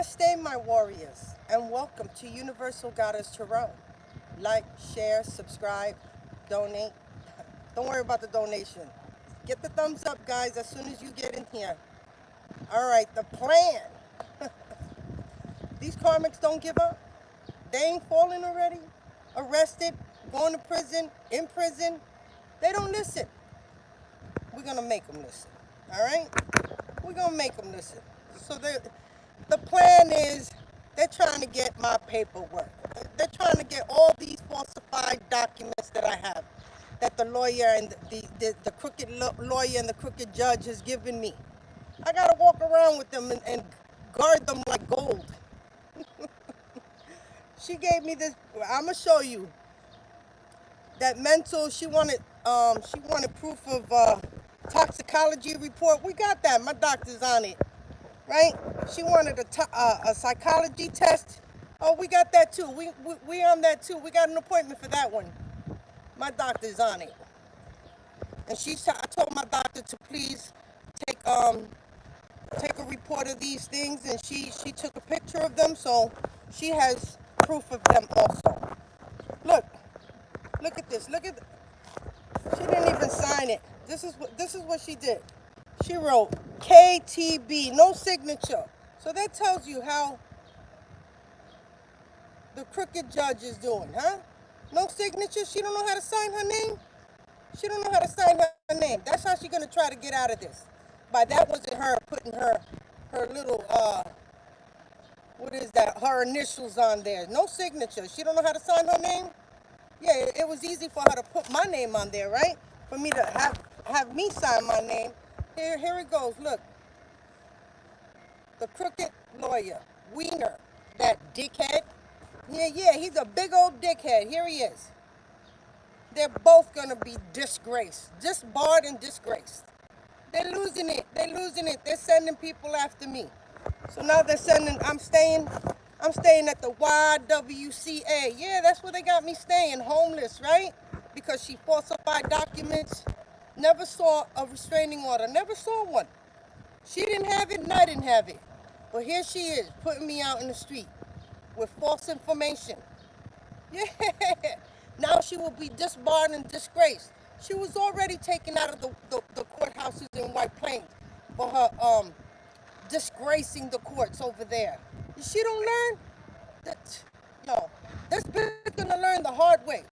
Namaste, my warriors, and welcome to Universal Goddess Tarot. Like, share, subscribe, donate. Don't worry about the donation. Get the thumbs up, guys, as soon as you get in here. All right, the plan. These karmics don't give up. They ain't falling already. Arrested, going to prison, in prison. They don't listen. We're going to make them listen. All right? We're going to make them listen. So the plan is they're trying to get my paperwork. They're trying to get all these falsified documents that I have, that the lawyer and the crooked lawyer and the crooked judge has given me. I got to walk around with them and guard them like gold. She gave me this. I'm going to show you. That mental, she wanted proof of toxicology report. We got that. My doctor's on it. Right? She wanted a psychology test. Oh, we got that too. We on that too. We got an appointment for that one. My doctor's on it. And I told my doctor to please take a report of these things, and she took a picture of them, so she has proof of them also. Look at this. She didn't even sign it. This is what she did. She wrote KTB, no signature. So that tells you how the crooked judge is doing, huh? No signature. She don't know how to sign her name. She don't know how to sign her name. That's how she's gonna try to get out of this. By that wasn't her putting her little what is that? Her initials on there. No signature. She don't know how to sign her name. Yeah, it was easy for her to put my name on there, right? For me to have me sign my name. Here it goes. Look. The crooked lawyer, Wiener, that dickhead. Yeah, he's a big old dickhead. Here he is. They're both going to be disgraced. Disbarred and disgraced. They're losing it. They're sending people after me. So now I'm staying at the YWCA. Yeah, that's where they got me staying, homeless, right? Because she falsified documents. Never saw a restraining order. Never saw one. She didn't have it and I didn't have it. But here she is, putting me out in the street with false information. Yeah. Now she will be disbarred and disgraced. She was already taken out of the courthouses in White Plains for her disgracing the courts over there. She don't learn that. This bitch gonna learn the hard way.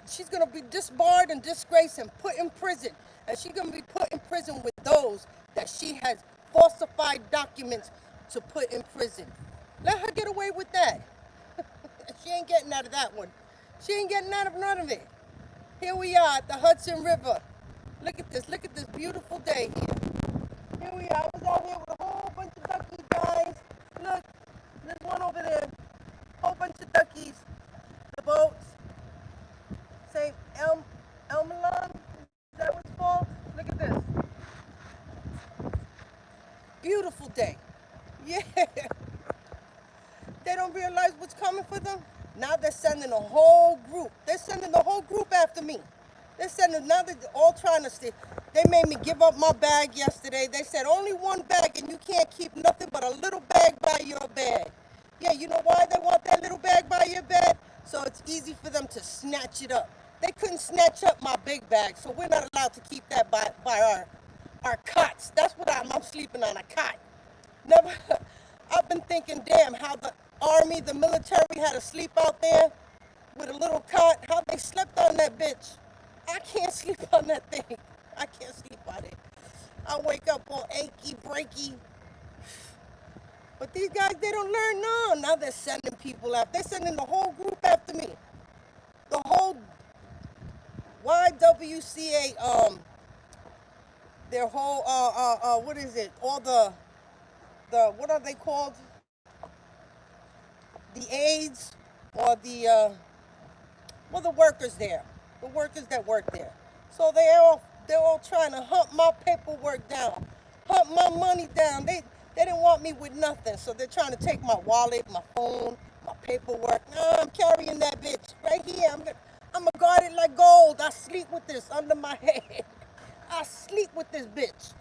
She's gonna be disbarred and disgraced and put in prison. And she's gonna be put in prison with those that she has falsified documents to put in prison. Let her get away with that. She ain't getting out of that one. She ain't getting out of none of it. Here we are at the Hudson River. Look at this beautiful day here. Here we are. I was out here with a whole bunch of duckies, guys. Look, there's one over there. Whole bunch of duckies. The boats. St. Elmelon. Is that what it's called? Look at this. Beautiful day. Yeah. They don't realize what's coming for them. Now they're sending a whole group. They're sending the whole group after me. Now they're all trying to stay. They made me give up my bag yesterday. They said only one bag and you can't keep nothing but a little bag by your bed. Yeah, you know why they want that little bag by your bed? So it's easy for them to snatch it up. They couldn't snatch up my big bag, so we're not allowed to keep that by our cots. That's what I'm sleeping on, a cot. Never. I've been thinking, damn, how the army, the military had to sleep out there with a little cot. How they slept on that bitch. I can't sleep on that thing. I can't sleep on it. I wake up all achy, breaky. But these guys, they don't learn. No, now they're sending people out. They're sending the whole group after me. The whole YWCA, their whole, what is it? All the what are they called? The aides or the workers there. The workers that work there. So they're all trying to hunt my paperwork down, hunt my money down. They didn't want me with nothing, so they're trying to take my wallet, my phone, my paperwork. No, I'm carrying that bitch right here. I'm gonna guard it like gold. I sleep with this under my head. I sleep with this bitch.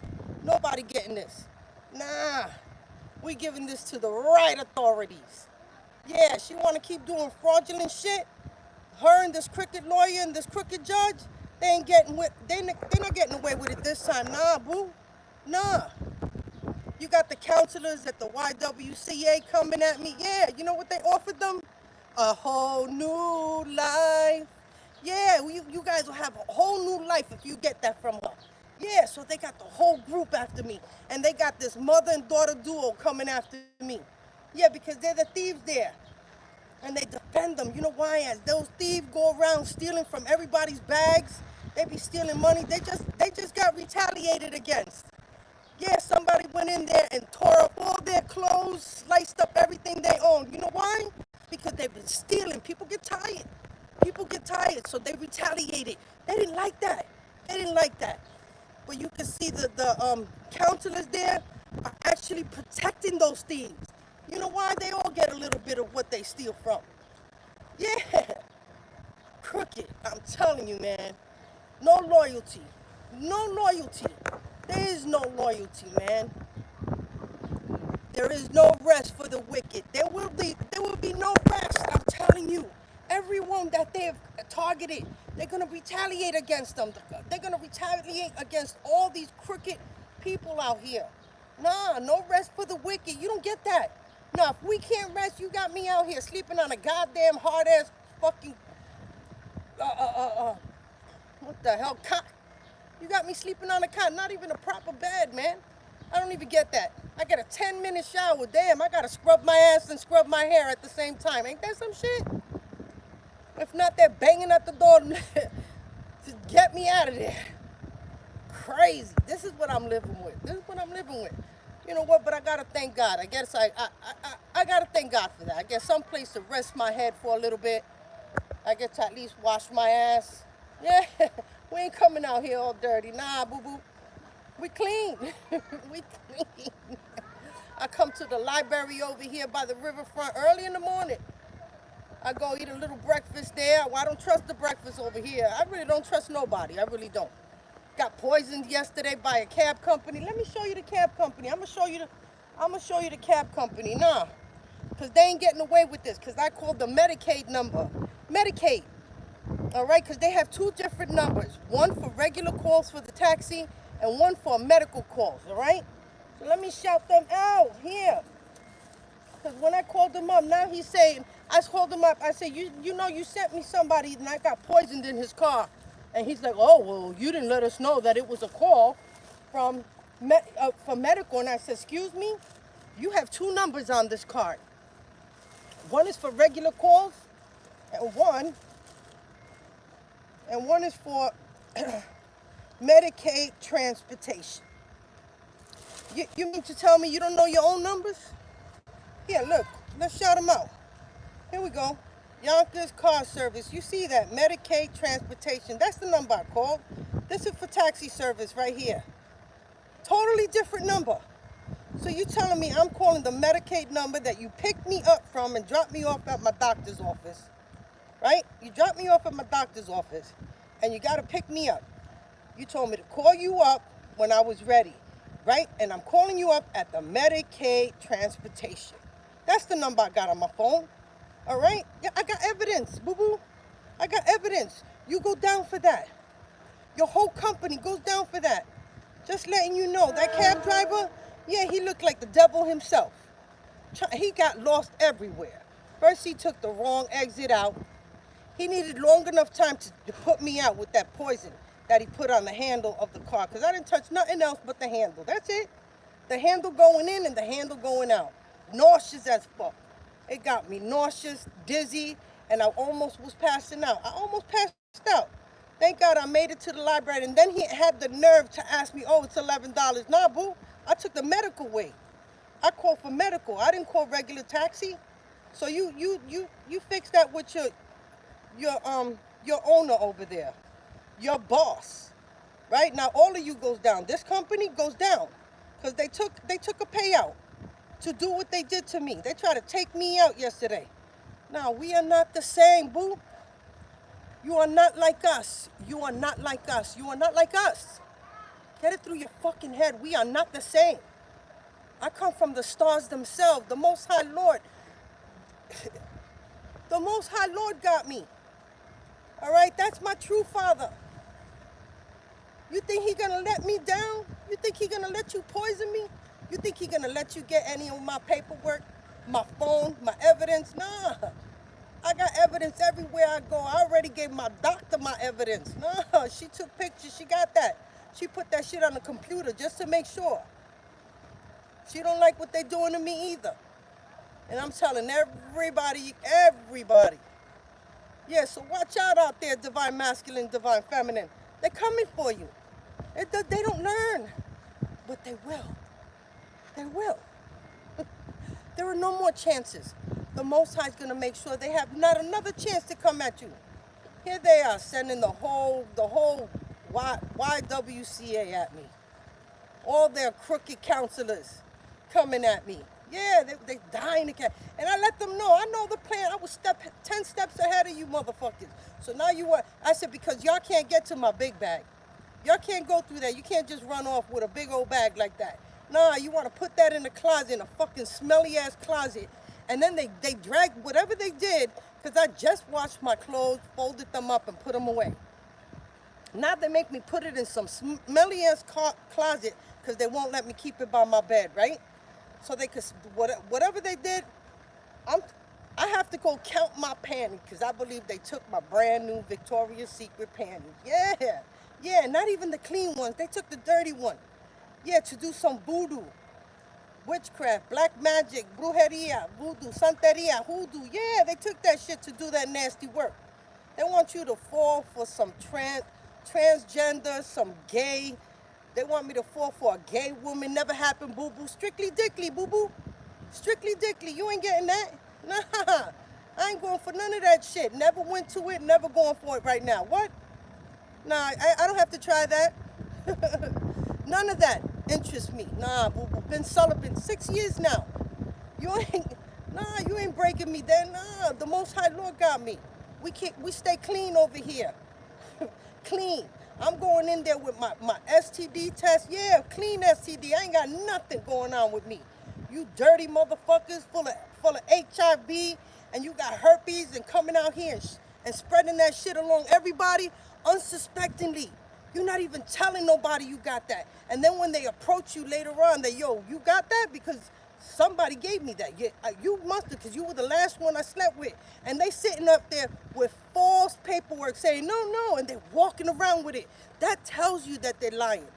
Nobody getting this. Nah. We giving this to the right authorities. Yeah, she want to keep doing fraudulent shit. Her and this crooked lawyer and this crooked judge, they ain't getting with. They're not getting away with it this time. Nah, boo. Nah. You got the counselors at the YWCA coming at me. Yeah, you know what they offered them? A whole new life. Yeah, you guys will have a whole new life if you get that from her. Yeah, so they got the whole group after me. And they got this mother and daughter duo coming after me. Yeah, because they're the thieves there. And they defend them. You know why? As those thieves go around stealing from everybody's bags, they be stealing money. They just got retaliated against. Yeah, somebody went in there and tore up all their clothes, sliced up everything they own. You know why? Because they've been stealing. People get tired. People get tired, so they retaliated. They didn't like that. They didn't like that. But you can see the counselors there are actually protecting those thieves. You know why? They all get a little bit of what they steal from. Yeah, crooked. I'm telling you, man. No loyalty. No loyalty. There is no loyalty, man. There is no rest for the wicked. There will be no rest. I'm telling you. Everyone that they have targeted, they're gonna retaliate against them. They're gonna retaliate against all these crooked people out here. Nah, no rest for the wicked. You don't get that. Nah, if we can't rest, you got me out here sleeping on a goddamn hard ass fucking what the hell, cot. You got me sleeping on a cot, not even a proper bed, man. I don't even get that. I get a 10-minute shower. Damn, I gotta scrub my ass and scrub my hair at the same time. Ain't that some shit? If not, they're banging at the door to get me out of there. Crazy. This is what I'm living with. This is what I'm living with. You know what? But I gotta thank God. I guess I gotta thank God for that. I get some place to rest my head for a little bit. I get to at least wash my ass. Yeah, we ain't coming out here all dirty. Nah, boo-boo. We clean. We clean. I come to the library over here by the riverfront early in the morning. I go eat a little breakfast there. Well, I don't trust the breakfast over here. I really don't trust nobody. I really don't. Got poisoned yesterday by a cab company. Let me show you the cab company. I'm gonna show you the cab company. Nah, because they ain't getting away with this. Because I called the Medicaid number. Medicaid. All right, because they have two different numbers. One for regular calls for the taxi and one for medical calls, all right? So let me shout them out here. Because when I called him up, now he's saying, I called him up, I said, you know, you sent me somebody and I got poisoned in his car. And he's like, oh, well, you didn't let us know that it was a call from for medical. And I said, excuse me, you have two numbers on this card. One is for regular calls and one is for Medicaid transportation. You mean to tell me you don't know your own numbers? Here, look, let's shout them out. Here we go. Yonkers Car Service. You see that? Medicaid transportation. That's the number I called. This is for taxi service right here. Totally different number. So you telling me I'm calling the Medicaid number that you picked me up from and dropped me off at my doctor's office, right? You dropped me off at my doctor's office and you got to pick me up. You told me to call you up when I was ready, right? And I'm calling you up at the Medicaid transportation. That's the number I got on my phone, all right? Yeah, I got evidence, boo-boo. I got evidence. You go down for that. Your whole company goes down for that. Just letting you know, that cab driver, yeah, he looked like the devil himself. He got lost everywhere. First, he took the wrong exit out. He needed long enough time to put me out with that poison that he put on the handle of the car, because I didn't touch nothing else but the handle. That's it. The handle going in and the handle going out. Nauseous as fuck. It got me nauseous, dizzy, and I almost was passing out. I almost passed out. Thank God I made it to the library, and then he had the nerve to ask me, oh, it's $11. Nah, boo, I took the medical way. I called for medical. I didn't call regular taxi. So you fix that with your owner over there, your boss, right? Now all of you goes down. This company goes down because they took a payout to do what they did to me. They tried to take me out yesterday. Now we are not the same, boo. You are not like us. You are not like us. You are not like us. Get it through your fucking head. We are not the same. I come from the stars themselves. The Most High Lord. The Most High Lord got me. All right? That's my true father. You think he gonna let me down? You think he gonna let you poison me? You think he gonna let you get any of my paperwork, my phone, my evidence? Nah. I got evidence everywhere I go. I already gave my doctor my evidence. Nah, she took pictures. She got that. She put that shit on the computer just to make sure. She don't like what they doing to me either. And I'm telling everybody. Yeah, so watch out there, divine masculine, divine feminine. They're coming for you. They don't learn, but they will. They will. There are no more chances. The Most High is going to make sure they have not another chance to come at you. Here they are sending the whole YWCA at me. All their crooked counselors coming at me. Yeah, they dying to catch. And I let them know, I know the plan. I was 10 steps ahead of you motherfuckers. So now you want, I said, because y'all can't get to my big bag. Y'all can't go through that. You can't just run off with a big old bag like that. Nah, you want to put that in the closet, in a fucking smelly ass closet. And then they drag whatever they did, because I just washed my clothes, folded them up, and put them away. Now they make me put it in some smelly ass closet because they won't let me keep it by my bed, right? So they could, whatever they did, I have to go count my panties because I believe they took my brand new Victoria's Secret panties. Yeah, not even the clean ones. They took the dirty one. Yeah, to do some voodoo, witchcraft, black magic, brujeria, voodoo, santeria, hoodoo. Yeah, they took that shit to do that nasty work. They want you to fall for some transgender, some gay. They want me to fall for a gay woman. Never happened, boo-boo. Strictly dickly, boo-boo. Strictly dickly. You ain't getting that. Nah, I ain't going for none of that shit. Never went to it, never going for it right now. What? Nah, I don't have to try that. None of that interests me. Nah, boo-boo. Been celibate 6 years now. You ain't breaking me then. Nah, the Most High Lord got me. We stay clean over here. Clean. I'm going in there with my STD test. Yeah, clean STD. I ain't got nothing going on with me. You dirty motherfuckers full of HIV, and you got herpes and coming out here and spreading that shit along everybody unsuspectingly. You're not even telling nobody you got that. And then when they approach you later on, yo, you got that because somebody gave me that. Yeah, you must have, because you were the last one I slept with. And they sitting up there with false paperwork saying, no, and they're walking around with it. That tells you that they're lying.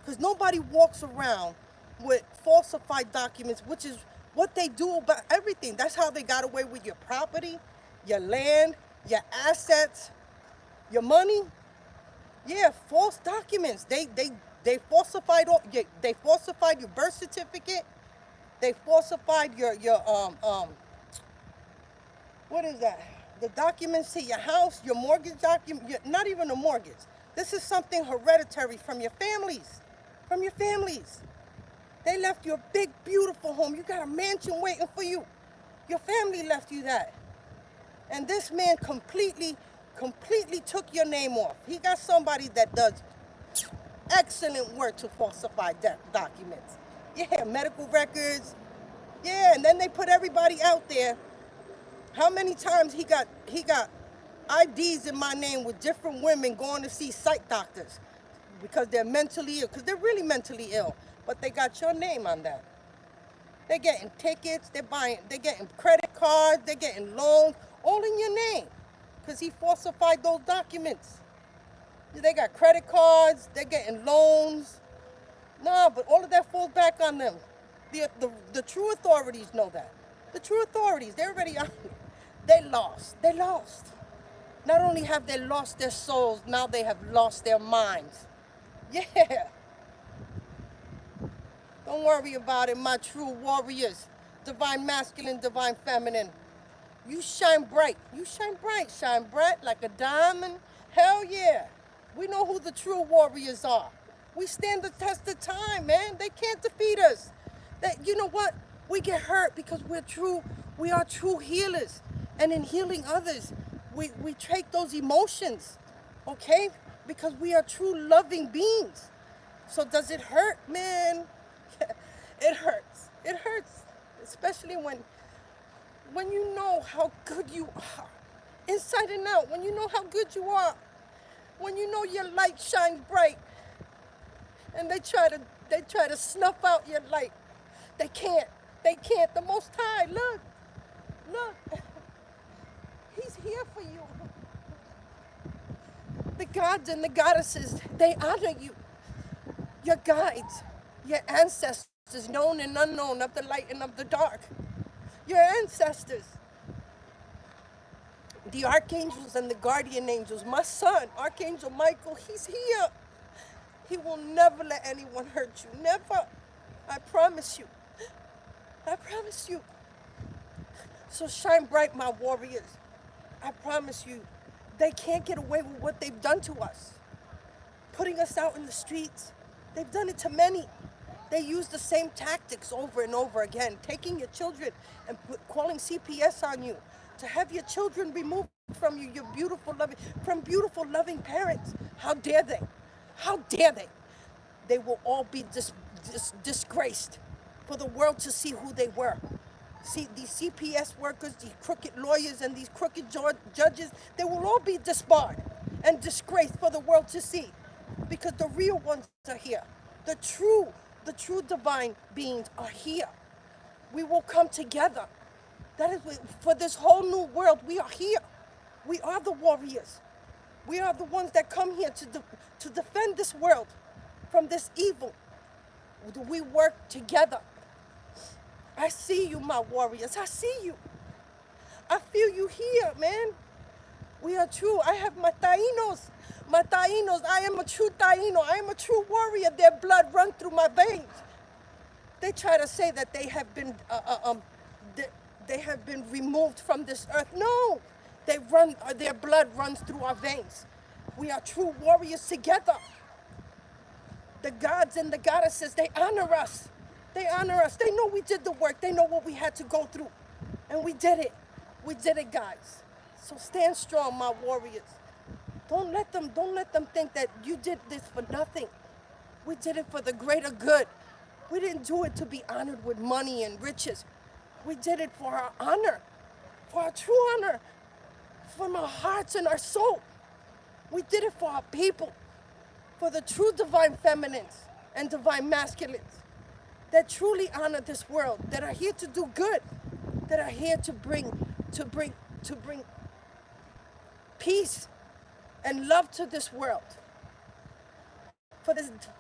Because nobody walks around with falsified documents, which is what they do about everything. That's how they got away with your property, your land, your assets, your money. Yeah, false documents. They falsified they falsified your birth certificate. They falsified your what is that? The documents to your house, your mortgage document, not even a mortgage. This is something hereditary from your families. From your families. They left you a big, beautiful home. You got a mansion waiting for you. Your family left you that. And this man completely took your name off. He got somebody that does excellent work to falsify documents. Yeah, medical records. Yeah, and then they put everybody out there. How many times he got IDs in my name with different women going to see psych doctors because they're mentally ill, because they're really mentally ill, but they got your name on that. They're getting tickets, they're getting credit cards, they're getting loans, all in your name, because he falsified those documents. They got credit cards, they're getting loans. No, but all of that falls back on them. The true authorities know that. The true authorities, they're already on it. They lost. Not only have they lost their souls, now they have lost their minds. Yeah. Don't worry about it, my true warriors. Divine masculine, divine feminine. You shine bright. You shine bright. Shine bright like a diamond. Hell yeah. We know who the true warriors are. We stand the test of time, man. They can't defeat us. You know what? We get hurt because we are true healers. And in healing others, we take those emotions, okay? Because we are true loving beings. So does it hurt, man? It hurts. It hurts, especially when you know how good you are, inside and out, when you know how good you are, when you know your light shines bright, and they try to snuff out your light. They can't. They can't. The Most High, look, He's here for you. The gods and the goddesses, they honor you. Your guides, your ancestors, known and unknown, of the light and of the dark. Your ancestors, the archangels and the guardian angels. My son, Archangel Michael, he's here. He will never let anyone hurt you. Never. I promise you. I promise you. So shine bright, my warriors. I promise you, they can't get away with what they've done to us. Putting us out in the streets. They've done it to many. They use the same tactics over and over again, taking your children and calling CPS on you, to have your children removed from you, your beautiful, loving parents. How dare they? How dare they? They will all be disgraced for the world to see who they were. See, these CPS workers, these crooked lawyers, and these crooked judges, they will all be disbarred and disgraced for the world to see, because the real ones are here. The true divine beings are here. We will come together. That is, for this whole new world, we are here. We are the warriors. We are the ones that come here to defend this world from this evil. We work together. I see you, my warriors. I see you. I feel you here, man. We are true. I have my Taínos. My Taínos. I am a true Taíno. I am a true warrior. Their blood runs through my veins. They try to say that they have been removed from this earth. No, their blood runs through our veins. We are true warriors together. The gods and the goddesses, they honor us. They honor us. They know we did the work. They know what we had to go through. And we did it. We did it, guys. So stand strong, my warriors. Don't let them think that you did this for nothing. We did it for the greater good. We didn't do it to be honored with money and riches. We did it for our honor, for our true honor, from our hearts and our soul. We did it for our people, for the true divine feminines and divine masculines that truly honor this world, that are here to do good, that are here to bring peace and love to this world.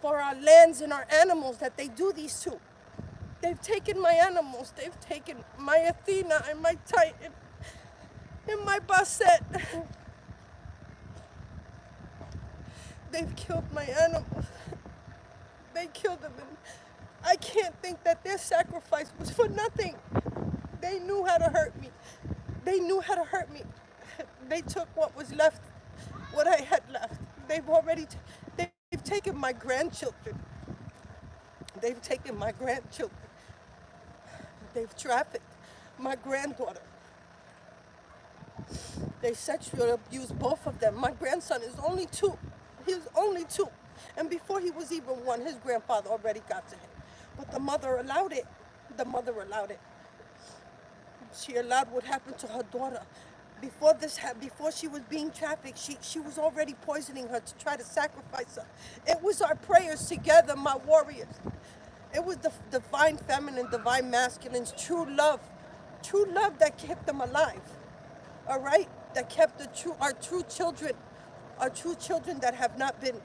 For our lands and our animals, that they do these too. They've taken my animals. They've taken my Athena and my Titan and my Basset. They've killed my animals. They killed them. And I can't think that their sacrifice was for nothing. They knew how to hurt me. They knew how to hurt me. They took what was left, what I had left. They've taken my grandchildren. They've taken my grandchildren. They've trafficked my granddaughter. They sexually abused both of them. My grandson is only 2. He was only 2. And before he was even 1, his grandfather already got to him. But the mother allowed it. The mother allowed it. She allowed what happened to her daughter. Before she was being trafficked, she was already poisoning her to try to sacrifice her. It was our prayers together, my warriors. It was the divine feminine, divine masculine's true love that kept them alive. All right? That kept our true children that have not been,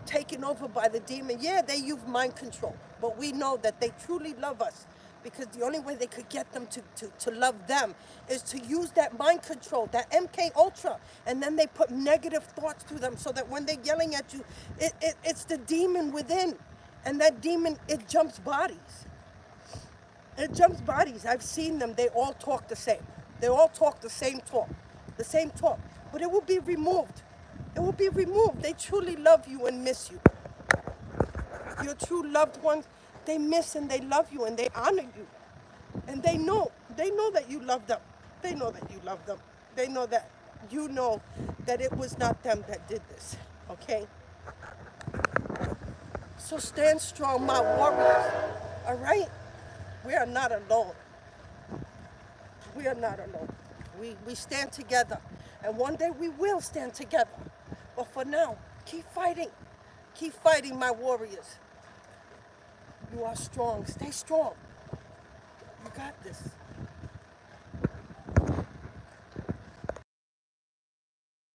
taken over by the demon. Yeah, they use mind control, but we know that they truly love us, because the only way they could get them to love them is to use that mind control, that MK Ultra, and then they put negative thoughts to them, so that when they're yelling at you, it's the demon within, and that demon, it jumps bodies. It jumps bodies. I've seen them. They all talk the same. They all talk the same talk, but it will be removed. It will be removed. They truly love you and miss you. Your true loved ones, they miss and they love you and they honor you. And they know that you love them. They know that you love them. They know that you know that it was not them that did this, okay? So stand strong, my warriors, all right? We are not alone. We are not alone. We stand together. And one day we will stand together. But for now, keep fighting. Keep fighting, my warriors. You are strong. Stay strong. You got this.